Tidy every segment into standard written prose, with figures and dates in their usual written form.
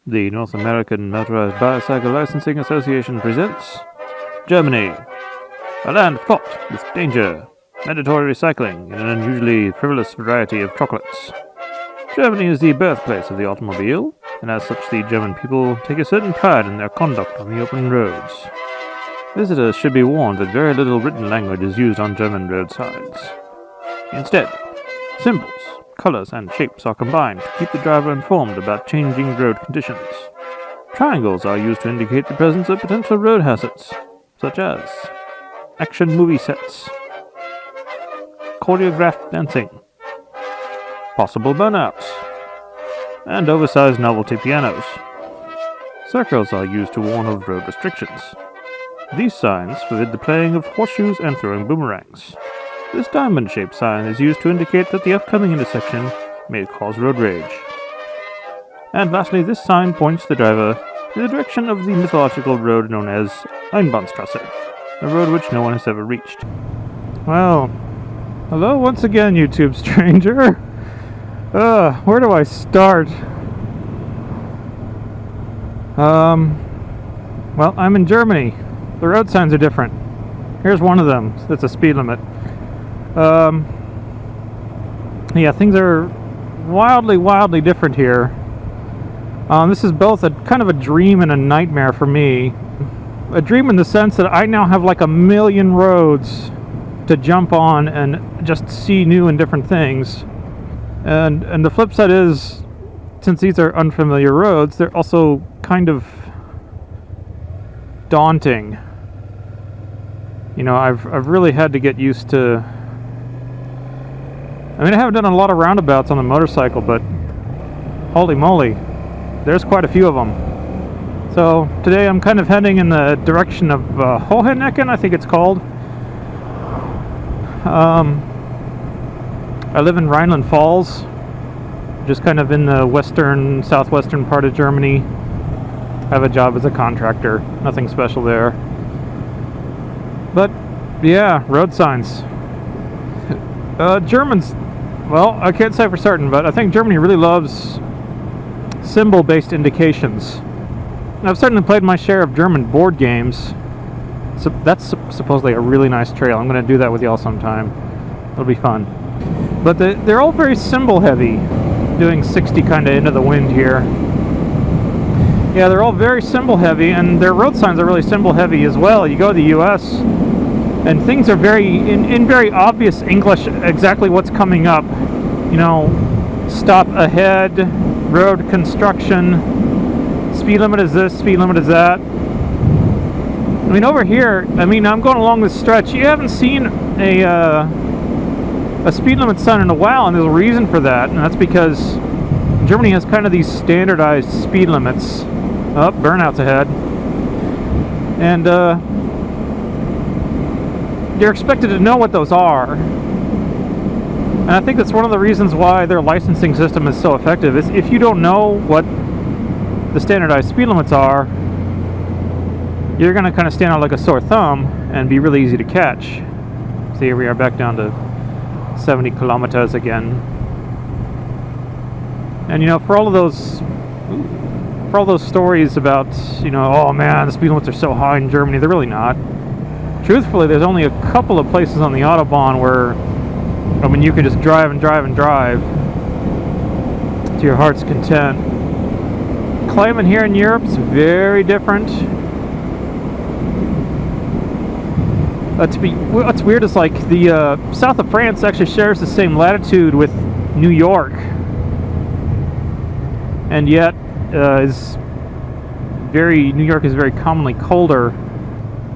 The North American Motorized Bicycle Licensing Association presents Germany, a land fraught with danger, mandatory recycling, and an unusually frivolous variety of chocolates. Germany is the birthplace of the automobile, and as such the German people take a certain pride in their conduct on the open roads. Visitors should be warned that very little written language is used on German road signs. Instead, symbols, colors, and shapes are combined to keep the driver informed about changing road conditions. Triangles are used to indicate the presence of potential road hazards, such as action movie sets, choreographed dancing, possible burnouts, and oversized novelty pianos. Circles are used to warn of road restrictions. These signs forbid the playing of horseshoes and throwing boomerangs. This diamond-shaped sign is used to indicate that the upcoming intersection may cause road rage. And lastly, this sign points the driver in the direction of the mythological road known as Einbahnstrasse, a road which no one has ever reached. Well, hello once again, YouTube stranger. Where do I start? Well, I'm in Germany. The road signs are different. Here's one of them. It's a speed limit. Yeah, things are wildly different here. This is both a kind of a dream and a nightmare for me. A dream in the sense that I now have like a million roads to jump on and just see new and different things. And the flip side is, since these are unfamiliar roads, they're also kind of daunting. You know, I've really had to get used to... I mean, I haven't done a lot of roundabouts on the motorcycle, but holy moly, there's quite a few of them. So today I'm kind of heading in the direction of Hohenecken, I think it's called. I live in Rhineland Falls, just kind of in the southwestern part of Germany. I have a job as a contractor, nothing special there. But yeah, road signs. Germans, well, I can't say for certain, but I think Germany really loves symbol-based indications. I've certainly played my share of German board games. So that's supposedly a really nice trail. I'm going to do that with y'all sometime. It'll be fun. But they're all very symbol-heavy, doing 60 kind of into the wind here. Yeah, they're all very symbol-heavy, and their road signs are really symbol-heavy as well. You go to the U.S., and things are very, in very obvious English, exactly what's coming up. You know, stop ahead, road construction, speed limit is this, speed limit is that. I mean, over here, I'm going along this stretch. You haven't seen a speed limit sign in a while, and there's a reason for that, and that's because Germany has kind of these standardized speed limits. Oh, burnouts ahead. And you're expected to know what those are. And I think that's one of the reasons why their licensing system is so effective, is if you don't know what the standardized speed limits are, you're going to kind of stand out like a sore thumb and be really easy to catch. So here we are back down to 70 kilometers again. And you know, for all those stories about, you know, oh man, the speed limits are so high in Germany, they're really not. Truthfully, there's only a couple of places on the Autobahn where, I mean, you can just drive and drive and drive to your heart's content. Climate here in Europe is very different. What's weird is like the south of France actually shares the same latitude with New York, and yet New York is very commonly colder.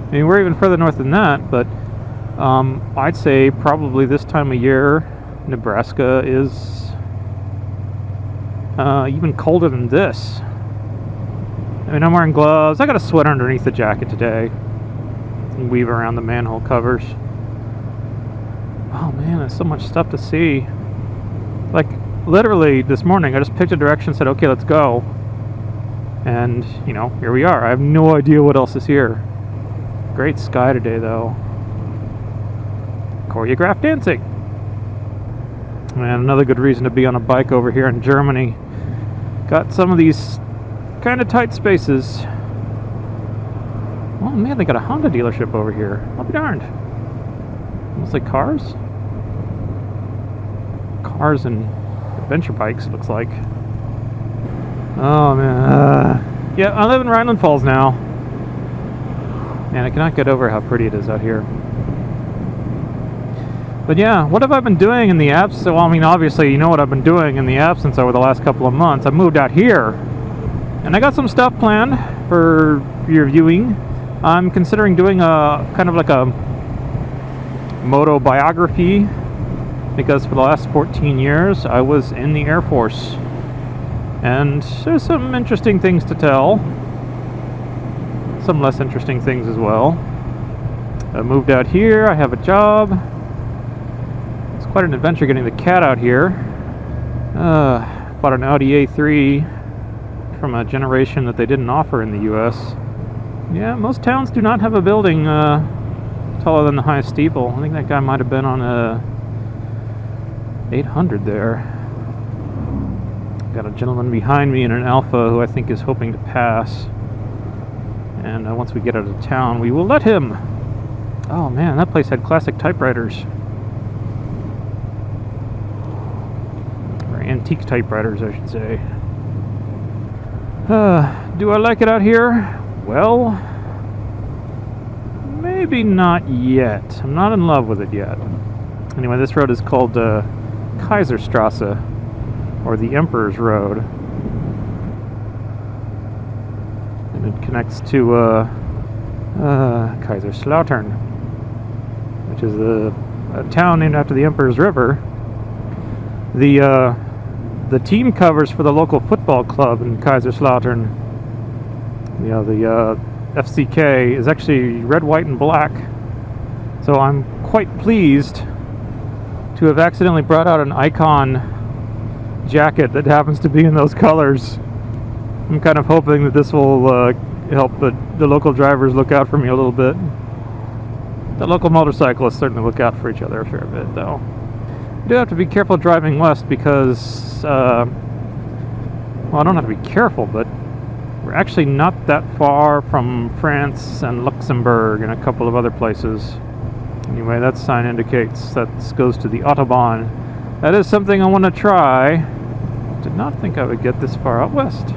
I mean, we're even further north than that, but I'd say probably this time of year, Nebraska is even colder than this. I mean, I'm wearing gloves. I got a sweater underneath the jacket today. And weave around the manhole covers. Oh man, there's so much stuff to see. Like, literally this morning, I just picked a direction and said, okay, let's go. And, you know, here we are. I have no idea what else is here. Great sky today, though. Choreographed dancing. And another good reason to be on a bike over here in Germany. Got some of these kind of tight spaces. Oh man, they got a Honda dealership over here. I'll be darned. Mostly cars? Cars and adventure bikes, it looks like. Oh man. Yeah, I live in Rhineland Falls now. Man, I cannot get over how pretty it is out here. But yeah, what have I been doing in the absence? Well, I mean, obviously, you know what I've been doing in the absence over the last couple of months. I moved out here, and I got some stuff planned for your viewing. I'm considering doing a kind of like a moto biography, because for the last 14 years I was in the Air Force, and there's some interesting things to tell, some less interesting things as well. I moved out here, I have a job. It's quite an adventure getting the cat out here. Bought an Audi A3 from a generation that they didn't offer in the US. Yeah, most towns do not have a building taller than the highest steeple. I think that guy might have been on a 800 there. Got a gentleman behind me in an Alpha who I think is hoping to pass. And once we get out of town, we will let him. Oh man, that place had classic typewriters. Or antique typewriters, I should say. Do I like it out here? Well, maybe not yet. I'm not in love with it yet. Anyway, this road is called Kaiserstrasse, or the Emperor's Road. And it connects to Kaiserslautern, which is a town named after the Emperor's River. The team covers for the local football club in Kaiserslautern. You know, the FCK is actually red, white, and black. So I'm quite pleased to have accidentally brought out an Icon jacket that happens to be in those colors. I'm kind of hoping that this will help the local drivers look out for me a little bit. The local motorcyclists certainly look out for each other a fair bit, though. You do have to be careful driving west because, well, I don't have to be careful, but we're actually not that far from France and Luxembourg and a couple of other places. Anyway, that sign indicates that this goes to the Autobahn. That is something I want to try. Did not think I would get this far out west.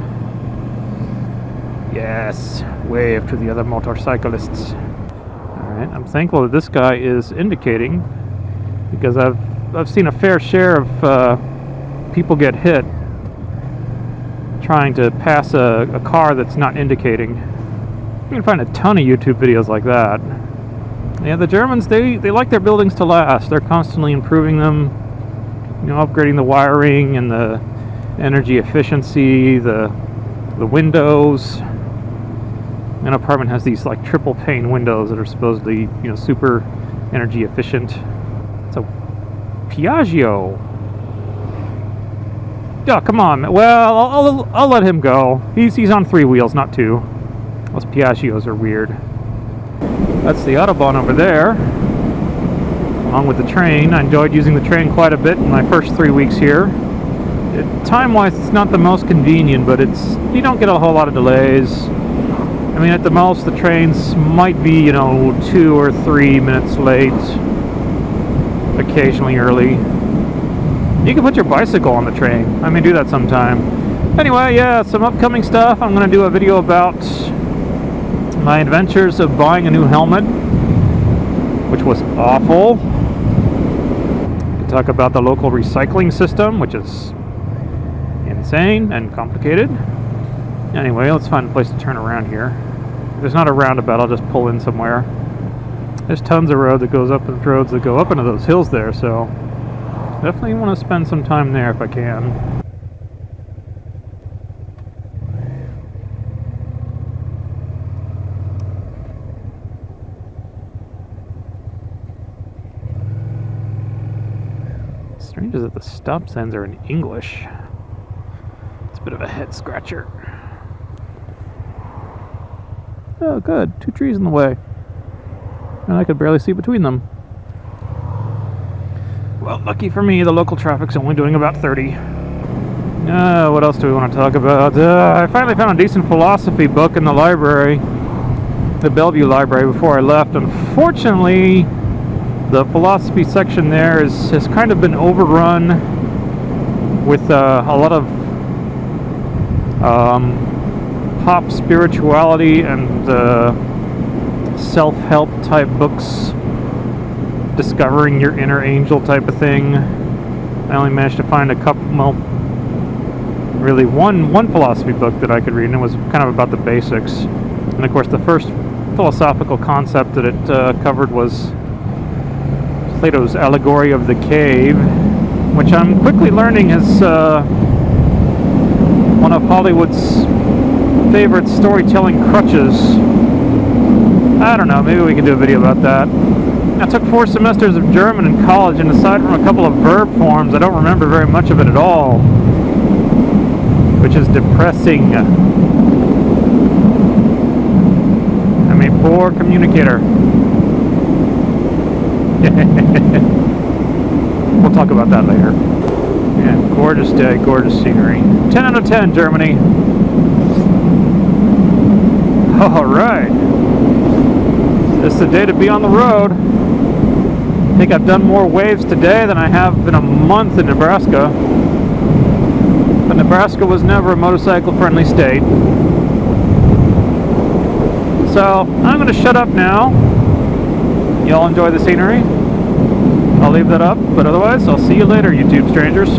Yes, wave to the other motorcyclists. Alright, I'm thankful that this guy is indicating, because I've seen a fair share of people get hit trying to pass a car that's not indicating. You can find a ton of YouTube videos like that. Yeah, the Germans, they like their buildings to last. They're constantly improving them, you know, upgrading the wiring and the energy efficiency, the windows. An apartment has these like triple pane windows that are supposedly, you know, super energy efficient. It's a Piaggio. Oh, come on. Well, I'll let him go. He's on 3 wheels, not 2. Those Piaggios are weird. That's the Autobahn over there, along with the train. I enjoyed using the train quite a bit in my first 3 weeks here. Time-wise, it's not the most convenient, but you don't get a whole lot of delays. I mean, at the most, the trains might be, you know, 2 or 3 minutes late, occasionally early. You can put your bicycle on the train. I may do that sometime. Anyway, yeah, some upcoming stuff. I'm going to do a video about my adventures of buying a new helmet, which was awful. I can talk about the local recycling system, which is insane and complicated. Anyway, let's find a place to turn around here. If there's not a roundabout, I'll just pull in somewhere. There's tons of roads that go up into those hills there, so definitely want to spend some time there if I can. Strange is that the stop signs are in English. It's a bit of a head scratcher. Oh, good. 2 trees in the way. And I could barely see between them. Well, lucky for me, the local traffic's only doing about 30. What else do we want to talk about? I finally found a decent philosophy book in the library, the Bellevue Library, before I left. Unfortunately, the philosophy section there has kind of been overrun with a lot of pop spirituality and self-help type books, discovering your inner angel type of thing. I only managed to find a couple, well, really one philosophy book that I could read, and it was kind of about the basics. And of course, the first philosophical concept that it covered was Plato's allegory of the cave, which I'm quickly learning is one of Hollywood's favorite storytelling crutches. I don't know, maybe we can do a video about that. I took 4 semesters of German in college, and aside from a couple of verb forms, I don't remember very much of it at all, which is depressing. I'm a poor communicator. We'll talk about that later. Yeah, gorgeous day, gorgeous scenery. 10 out of 10, Germany. Alright. This is the day to be on the road. I think I've done more waves today than I have in a month in Nebraska. But Nebraska was never a motorcycle-friendly state. So, I'm going to shut up now. Y'all enjoy the scenery. I'll leave that up, but otherwise, I'll see you later, YouTube strangers.